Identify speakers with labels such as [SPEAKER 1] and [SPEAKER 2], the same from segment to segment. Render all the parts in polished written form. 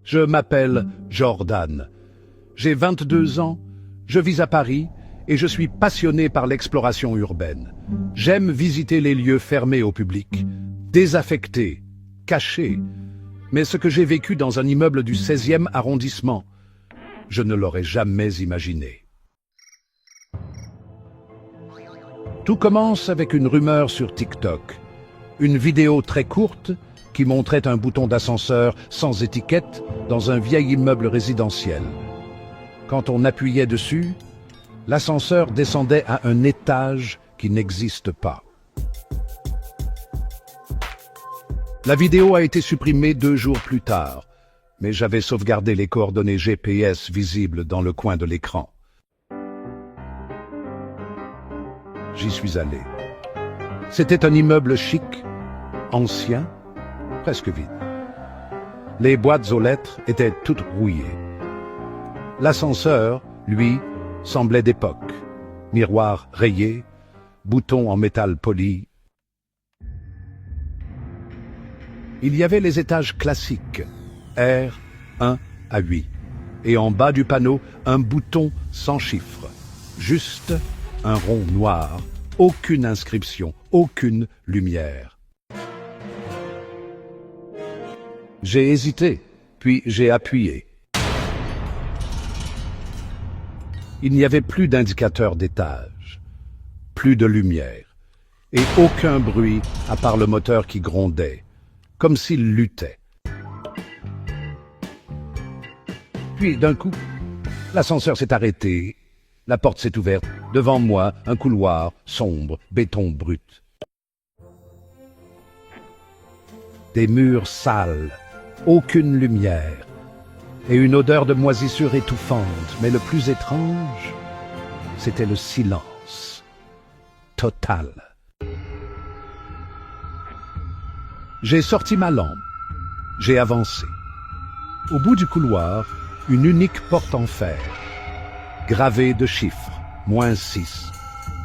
[SPEAKER 1] Je m'appelle Jordan. J'ai 22 ans, je vis à Paris et je suis passionné par l'exploration urbaine. J'aime visiter les lieux fermés au public, désaffectés, cachés. Mais ce que j'ai vécu dans un immeuble du 16e arrondissement, je ne l'aurais jamais imaginé. Tout commence avec une rumeur sur TikTok. Une vidéo très courte qui montrait un bouton d'ascenseur sans étiquette dans un vieil immeuble résidentiel. Quand on appuyait dessus, l'ascenseur descendait à un étage qui n'existe pas. La vidéo a été supprimée 2 jours plus tard, mais j'avais sauvegardé les coordonnées GPS visibles dans le coin de l'écran. J'y suis allé. C'était un immeuble chic, ancien, presque vide. Les boîtes aux lettres étaient toutes rouillées. L'ascenseur, lui, semblait d'époque. Miroir rayé, boutons en métal poli. Il y avait les étages classiques, R 1 à 8, et en bas du panneau, un bouton sans chiffre, juste un rond noir, aucune inscription, aucune lumière. J'ai hésité, puis j'ai appuyé. Il n'y avait plus d'indicateur d'étage, plus de lumière, et aucun bruit à part le moteur qui grondait, comme s'il luttait. Puis, d'un coup, l'ascenseur s'est arrêté, la porte s'est ouverte, devant moi, un couloir sombre, béton brut. Des murs sales, aucune lumière, et une odeur de moisissure étouffante, mais le plus étrange, c'était le silence total. J'ai sorti ma lampe, j'ai avancé. Au bout du couloir, une unique porte en fer, gravée de chiffres, -6,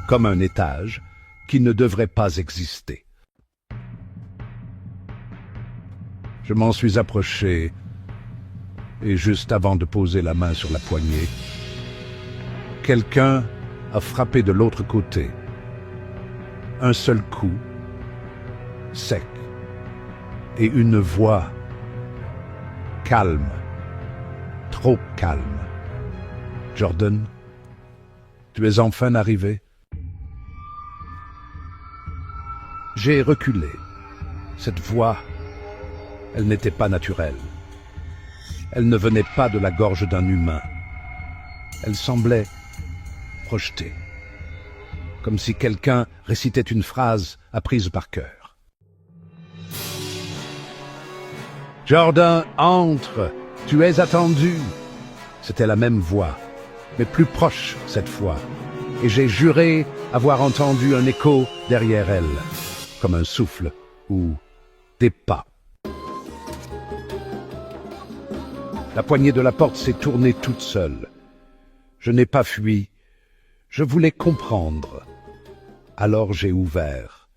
[SPEAKER 1] comme un étage qui ne devrait pas exister. Je m'en suis approché, et juste avant de poser la main sur la poignée, quelqu'un a frappé de l'autre côté. Un seul coup, sec, et une voix calme, trop calme. « Jordan, tu es enfin arrivé ?» J'ai reculé. Cette voix, elle n'était pas naturelle. Elle ne venait pas de la gorge d'un humain. Elle semblait projetée, comme si quelqu'un récitait une phrase apprise par cœur. « Jordan, entre, tu es attendu !» C'était la même voix, mais plus proche cette fois, et j'ai juré avoir entendu un écho derrière elle, comme un souffle ou des pas. La poignée de la porte s'est tournée toute seule. Je n'ai pas fui, je voulais comprendre. Alors j'ai ouvert.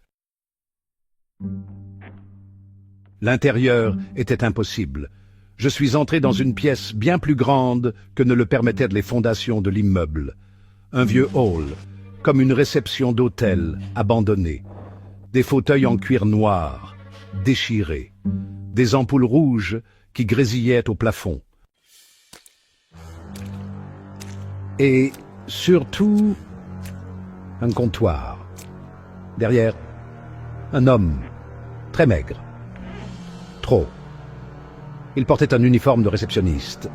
[SPEAKER 1] L'intérieur était impossible. Je suis entré dans une pièce bien plus grande que ne le permettaient les fondations de l'immeuble. Un vieux hall, comme une réception d'hôtel, abandonnée. Des fauteuils en cuir noir, déchirés. Des ampoules rouges qui grésillaient au plafond. Et surtout, un comptoir. Derrière, un homme, très maigre. Trop. Il portait un uniforme de réceptionniste.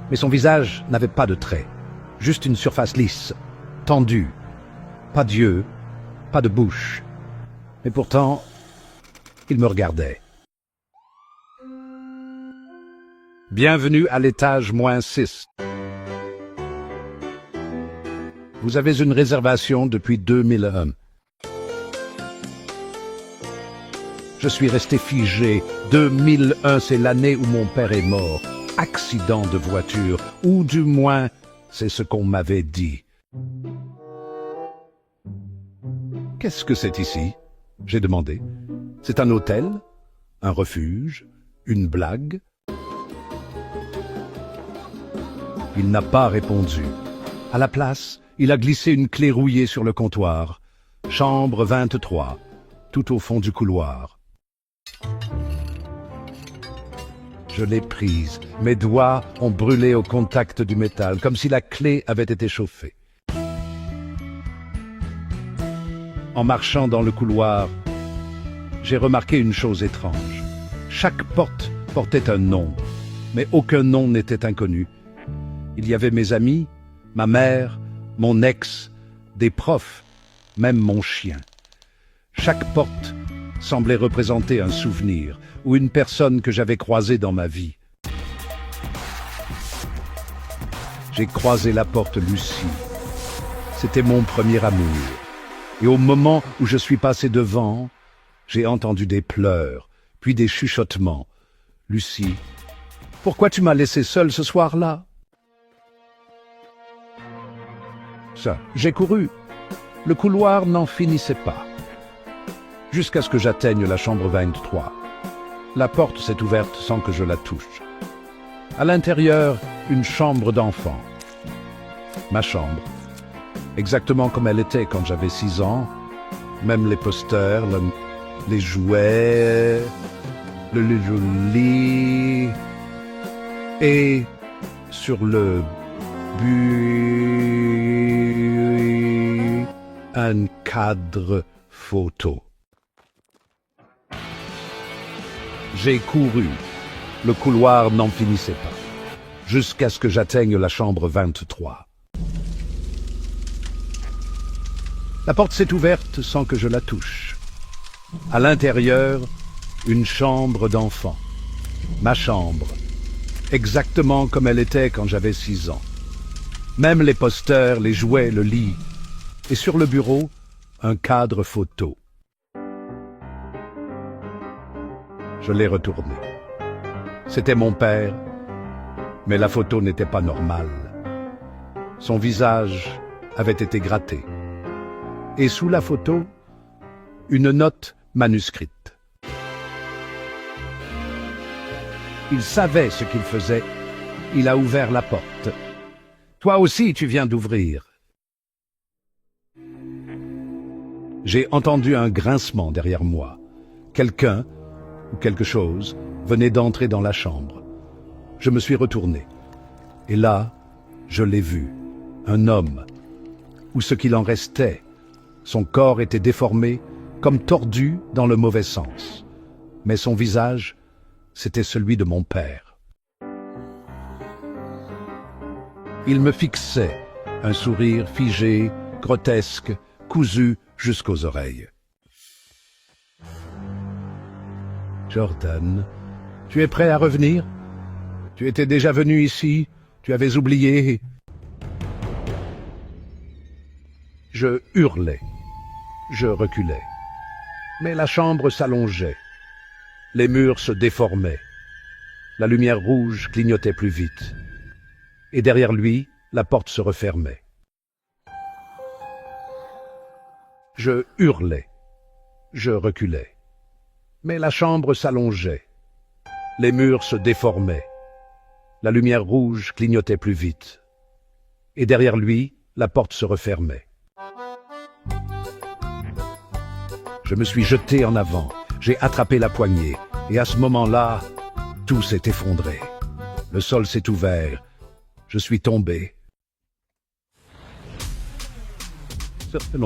[SPEAKER 1] Mais son visage n'avait pas de traits, juste une surface lisse, tendue. Pas d'yeux, pas de bouche. Mais pourtant, il me regardait. Bienvenue à l'étage -6. Vous avez une réservation depuis 2001. Je suis resté figé. 2001, c'est l'année où mon père est mort. Accident de voiture, ou du moins, c'est ce qu'on m'avait dit. Qu'est-ce que c'est ici? J'ai demandé. C'est un hôtel? Un refuge? Une blague? Il n'a pas répondu. À la place, il a glissé une clé rouillée sur le comptoir. Chambre 23, tout au fond du couloir. Je l'ai prise. Mes doigts ont brûlé au contact du métal, comme si la clé avait été chauffée. En marchant dans le couloir, j'ai remarqué une chose étrange. Chaque porte portait un nom, mais aucun nom n'était inconnu. Il y avait mes amis, ma mère, mon ex, des profs, même mon chien. Chaque porte semblait représenter un souvenir ou une personne que j'avais croisée dans ma vie. J'ai croisé la porte Lucie. C'était mon premier amour. Et au moment où je suis passé devant, j'ai entendu des pleurs, puis des chuchotements. « Lucie, pourquoi tu m'as laissé seule ce soir-là » Ça, j'ai couru. Le couloir n'en finissait pas. Jusqu'à ce que j'atteigne la chambre 23. La porte s'est ouverte sans que je la touche. À l'intérieur, une chambre d'enfant. Ma chambre. Exactement comme elle était quand j'avais 6 ans. Même les posters, les jouets, le lit. Et sur le but, un cadre photo. J'ai couru. Le couloir n'en finissait pas. Jusqu'à ce que j'atteigne la chambre 23. La porte s'est ouverte sans que je la touche. À l'intérieur, une chambre d'enfant. Ma chambre. Exactement comme elle était quand j'avais 6 ans. Même les posters, les jouets, le lit. Et sur le bureau, un cadre photo. Je l'ai retourné. C'était mon père, mais la photo n'était pas normale. Son visage avait été gratté. Et sous la photo, une note manuscrite. Il savait ce qu'il faisait. Il a ouvert la porte. Toi aussi, tu viens d'ouvrir. J'ai entendu un grincement derrière moi. Quelqu'un, ou quelque chose, venait d'entrer dans la chambre. Je me suis retourné. Et là, je l'ai vu. Un homme. Ou ce qu'il en restait. Son corps était déformé, comme tordu dans le mauvais sens. Mais son visage, c'était celui de mon père. Il me fixait, un sourire figé, grotesque, cousu jusqu'aux oreilles. Jordan, tu es prêt à revenir? Tu étais déjà venu ici, tu avais oublié. Je hurlais, je reculais. Mais la chambre s'allongeait. Les murs se déformaient. La lumière rouge clignotait plus vite. Et derrière lui, la porte se refermait. Je hurlais, je reculais. Mais la chambre s'allongeait. Les murs se déformaient. La lumière rouge clignotait plus vite. Et derrière lui, la porte se refermait. Je me suis jeté en avant, j'ai attrapé la poignée, et à ce moment-là, tout s'est effondré. Le sol s'est ouvert, je suis tombé. Ça fait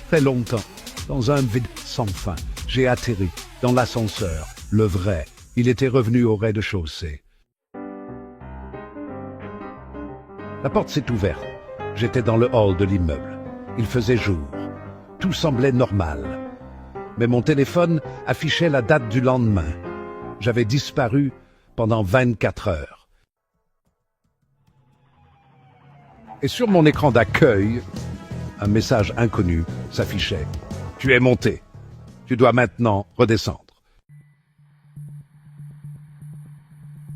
[SPEAKER 1] très longtemps, dans un vide sans fin, j'ai atterri dans l'ascenseur, le vrai. Il était revenu au rez-de-chaussée. La porte s'est ouverte. J'étais dans le hall de l'immeuble. Il faisait jour. Tout semblait normal. Mais mon téléphone affichait la date du lendemain. J'avais disparu pendant 24 heures. Et sur mon écran d'accueil, un message inconnu s'affichait. « Tu es monté. Tu dois maintenant redescendre. »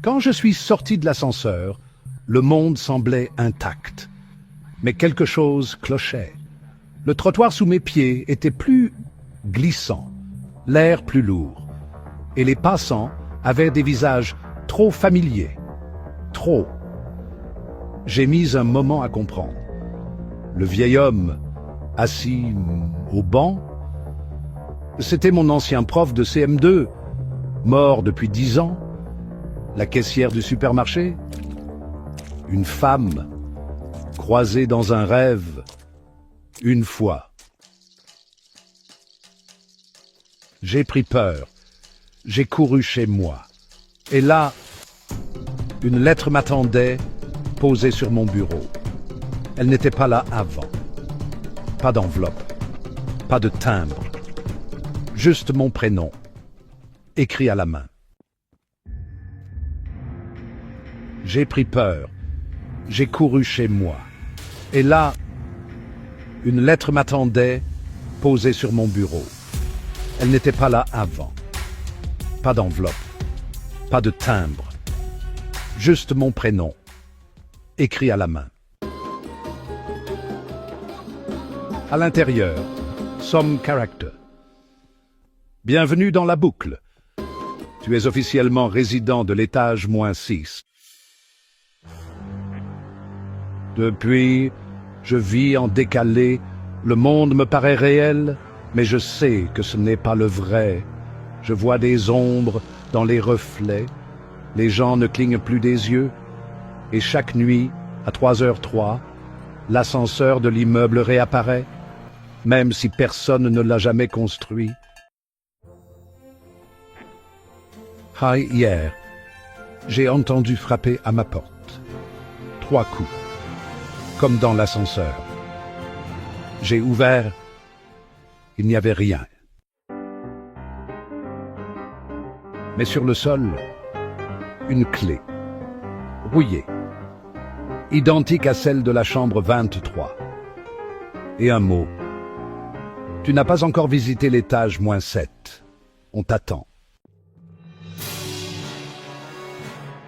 [SPEAKER 1] Quand je suis sorti de l'ascenseur, le monde semblait intact. Mais quelque chose clochait. Le trottoir sous mes pieds était plus glissant, l'air plus lourd. et les passants avaient des visages trop familiers. Trop. J'ai mis un moment à comprendre. Le vieil homme, assis au banc, c'était mon ancien prof de CM2, mort depuis 10 ans. La caissière du supermarché, une femme, croisée dans un rêve, une fois. J'ai pris peur, j'ai couru chez moi. Et là, une lettre m'attendait, posée sur mon bureau. Elle n'était pas là avant. Pas d'enveloppe, pas de timbre. Juste mon prénom, écrit à la main. J'ai pris peur, j'ai couru chez moi. Et là, une lettre m'attendait, posée sur mon bureau. Elle n'était pas là avant. Pas d'enveloppe, pas de timbre. Juste mon prénom, écrit à la main. À l'intérieur, some character. Bienvenue dans la boucle. Tu es officiellement résident de l'étage -6. Depuis, je vis en décalé, le monde me paraît réel, mais je sais que ce n'est pas le vrai. Je vois des ombres dans les reflets, les gens ne clignent plus des yeux, et chaque nuit, à 3h03, l'ascenseur de l'immeuble réapparaît, même si personne ne l'a jamais construit. Hier, j'ai entendu frapper à ma porte. 3 coups, comme dans l'ascenseur. J'ai ouvert, il n'y avait rien. Mais sur le sol, une clé, rouillée, identique à celle de la chambre 23. Et un mot. Tu n'as pas encore visité l'étage -7. On t'attend.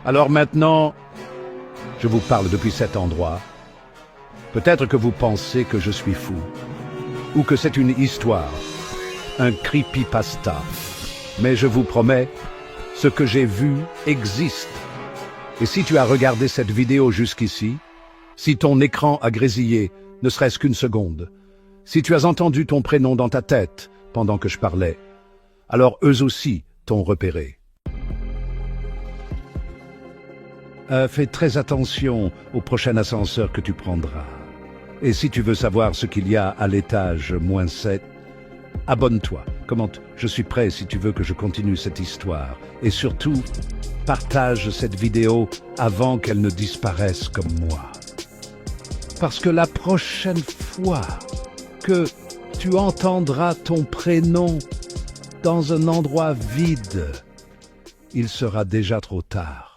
[SPEAKER 1] Alors maintenant, je vous parle depuis cet endroit. Peut-être que vous pensez que je suis fou, ou que c'est une histoire, un creepypasta. Mais je vous promets, ce que j'ai vu existe. Et si tu as regardé cette vidéo jusqu'ici, si ton écran a grésillé, ne serait-ce qu'une seconde, si tu as entendu ton prénom dans ta tête pendant que je parlais, alors eux aussi t'ont repéré. Fais très attention au prochain ascenseur que tu prendras. Et si tu veux savoir ce qu'il y a à l'étage -7, abonne-toi, commente, je suis prêt si tu veux que je continue cette histoire. Et surtout, partage cette vidéo avant qu'elle ne disparaisse comme moi. Parce que la prochaine fois que tu entendras ton prénom dans un endroit vide, il sera déjà trop tard.